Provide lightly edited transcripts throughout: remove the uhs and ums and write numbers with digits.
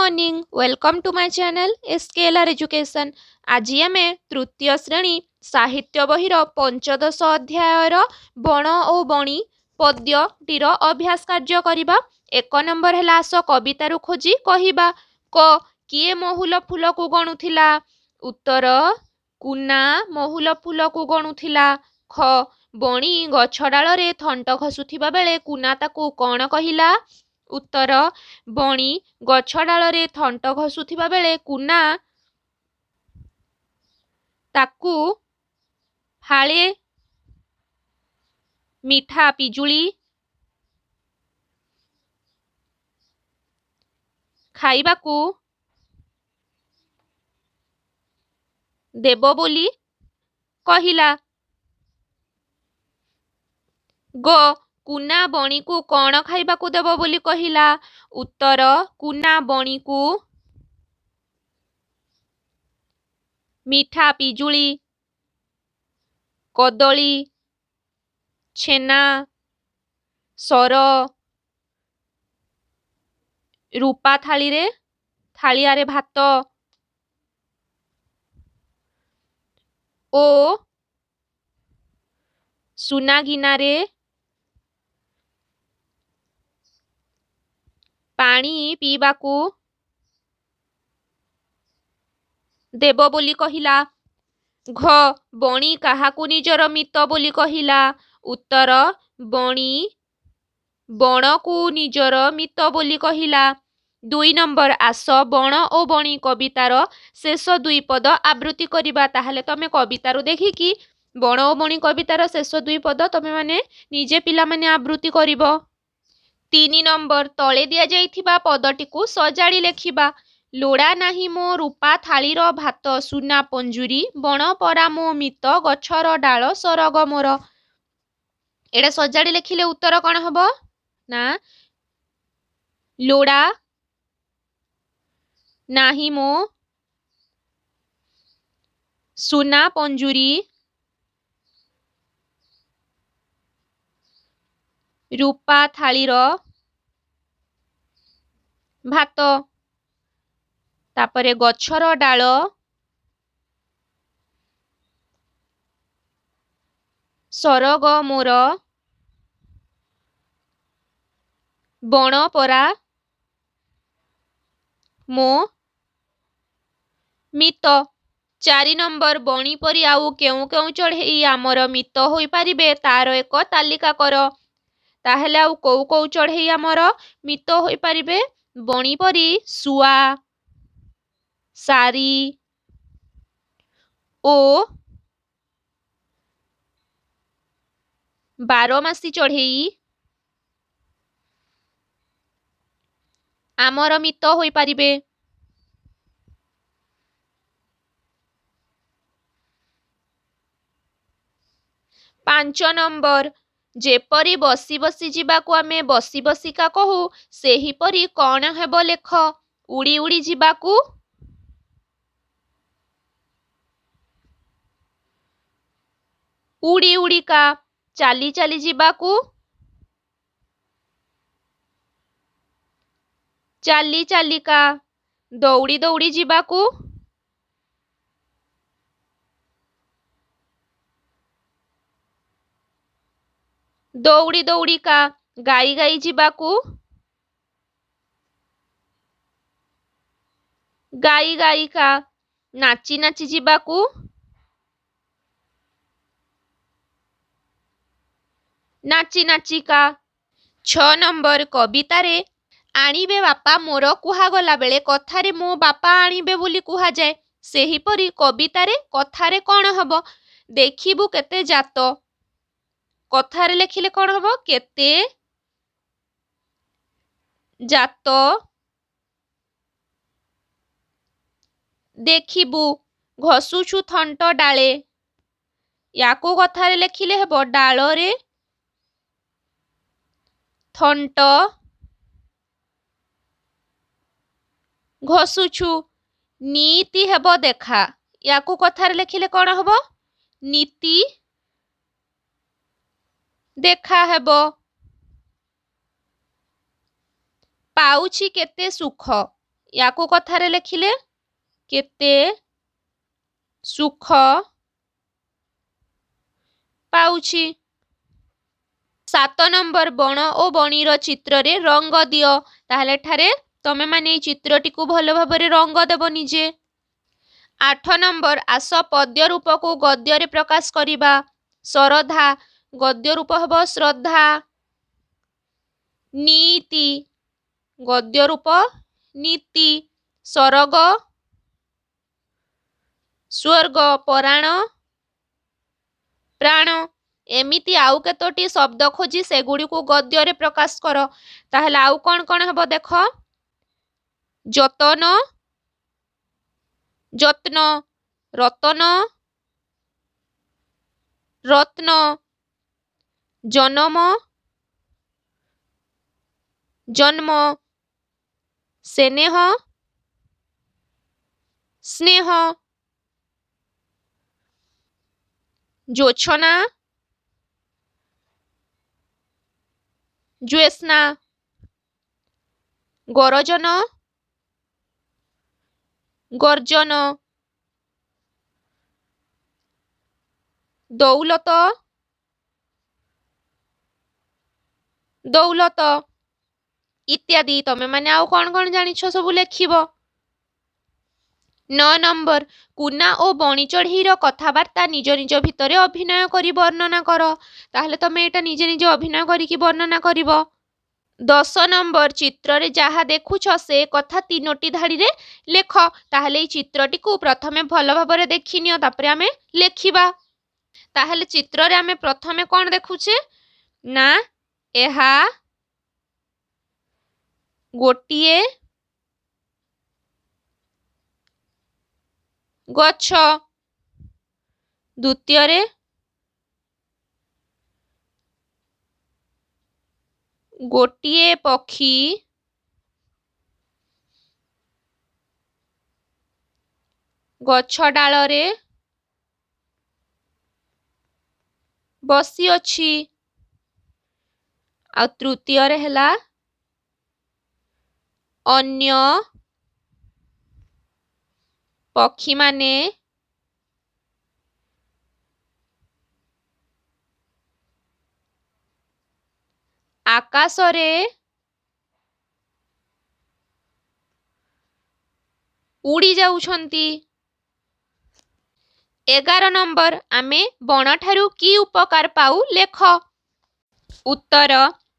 Morning welcome to my channel SKLR education. आज आम तृतीय श्रेणी साहित्य बहिर पंचदश अध्यायर बण और बणी पद्यटीर अभ्यास कार्य करबा। एक नंबर है आस कवितारू खोजी कहवा। क किए महुल फूल को गणुथिला। उत्तर कुना महुल फूल को गणुथिला। ख बणी गछ डाଳରେ थंट खसुथिबा बेले कुना ताकू कौन कहिला। उत्तर बणी गछ डाଳରେ थंट घसुथिबा बेले कुना ताकू फाळे मिठा पिजुली खाइबाकू देव बोली कहिला। ग कुना बणी को कौन खाइबाकू देव बोली कहिला। उत्तर कुना बणी को मिठा पिजुली कदली छेना सर रूपा थालियारे भात ओ सुना गिनारे पानी पीबाकू देव बोली कहिला। घ बणी काहाकू निजर मित बोली कहिला। उत्तर बणी बण को निजर मित बोली कहिला। 2 नंबर आस बण और बणी कवितार शेष 2 पद आवृत्ति करिबा। ताहले तमे कवितारू देखिकी बण और बणी कवितार शेष 2 पद तमे माने निजे पिला माने आवृत्ति करिबो। 3 नंबर तले दिया जाइथिबा पदटी को सजाड़ी लेखिबा। लोड़ा नाही मो रूपा थालीर भात सुना पंजुरी बण परा मो मित गछर डाल सरग मोर। एडा सजाड़ी लेखिले उत्तर कौन हबो ना लोड़ा नाही मो सुना पंजुरी रूपा थालीर भात तापरे गछर डाल सरग मोर बण परा मो मित। 4 नंबर बणी परी आउ केउ केउ चढ़ई आमर मित होई पारिबे तार एक तालिका कर। ताहेले आउ कौ कौ चढ़ई आमर मित होई पारिबे बणी परी सुआ सारी ओ बारमासी चढ़ई आमर मित होई पारिबे। 5 नंबर जेपरी बसी बसी जीवाकू आमे बसी बसिका कहू सेही परी कौन हेबो लेख। उड़ी उड़ी जीवाकू उड़ी उड़ीका चाली चाली जीवाकू चाली चालिका दौड़ी दौड़ी जीवाकू दौड़ी दौड़ीका गाई गाई जीवाकू गाई गाईका नाची नाची जीवाकू नाची नाचिका। 6 नंबर कवितारे आनिबे बापा मोर कुहागला बेले कथारे मो बापा आनिबे बोली कुहा जाए। सेही परी कवितारे कथारे कौन हबो देखिबू केते जात। कथारे लेखिले कौन हबो केते जात देखिबू घसुछु थंट डाले। याकू कथारे लेखिले हेबो डालरे थंट घसुछु। नीति हेबो देखा। याकू कथारे लेखिले कौन हबो नीति देखा हेबो। पाउछि केते सुख याकू कथारे लेखिले केते सुख पाउछि। 7 नंबर बण ओ बणीर चित्र रे रंग दियो। ताहले ठारे तमे माने चित्रटी को भल भाबरे रंग देबो निजे। 8 नंबर आस पद्य रूप को गद्य रे प्रकाश करिबा। श्रद्धा गद्य रूप हबो श्रद्धा। नीति गद्य रूप नीति। सरग स्वर्ग। पराण प्राण। एमिति आउ केतोटी शब्द खोजी सेगुडी को गद्य रे प्रकाश करो। ताहले आउ कौन कौन हबो देख। जतन जत्न। रतन रत्न। जन्म जन्म। स्नेह स्नेह। जोछना ज्योत्स्ना। गरजन गर्जन। दौलत दौलत इत्यादि। तमे माने आउ कौन कौन जानिछ सब लेखिबो। 9 नंबर कुना ओ बणी चढ़ीर कथाबार्ता निज निज भितरे अभिनय करी वर्णना कर। ताहले तमे एटा निजे निजे अभिनय करिकी वर्णना करिबो। 10 नंबर चित्र रे जहा देखुछ से कथा 3टी धाड़ी रे लेख। ताहले ई चित्रटी को प्रथमे भल भाबरे देखिनियो तापरे आमे लेखिबा। ताहले चित्र रे आमे प्रथमे कोन देखुछे ना एहा गोटिए गछ। द्वितीय रे गोटिए पक्षी गछ डाल रे बसी अछि। आ तृतीय रे हला अन्य पक्षी माने आकाश रे उड़ी जाउछंती। 11 नंबर आमे बण ठारू की उपकार पाऊ लेख। उत्तर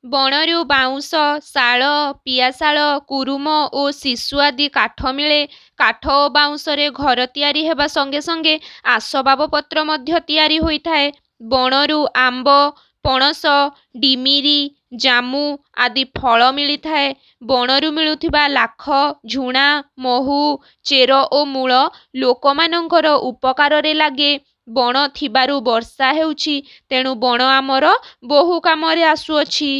बणरू बाउंस शाल पियाशाल कुरुम ओ शिशु आदि काठ मिले। काठ ओ बाउंस रे घर तैयारी हेबा संगे संगे आसबाब पत्र मध्य तैयारी होइथाए। बणरू आंब पणस डिमिरी जामु आदि फल मिलिथाए। बणरू मिलुथिबा लाख झुणा महू चेर ओ मूल लोकमानंकर उपकाରରେ लागे। बण थिबारु वर्षा हेउछि तेणु बण आमर बहु कामरे आसुअछि।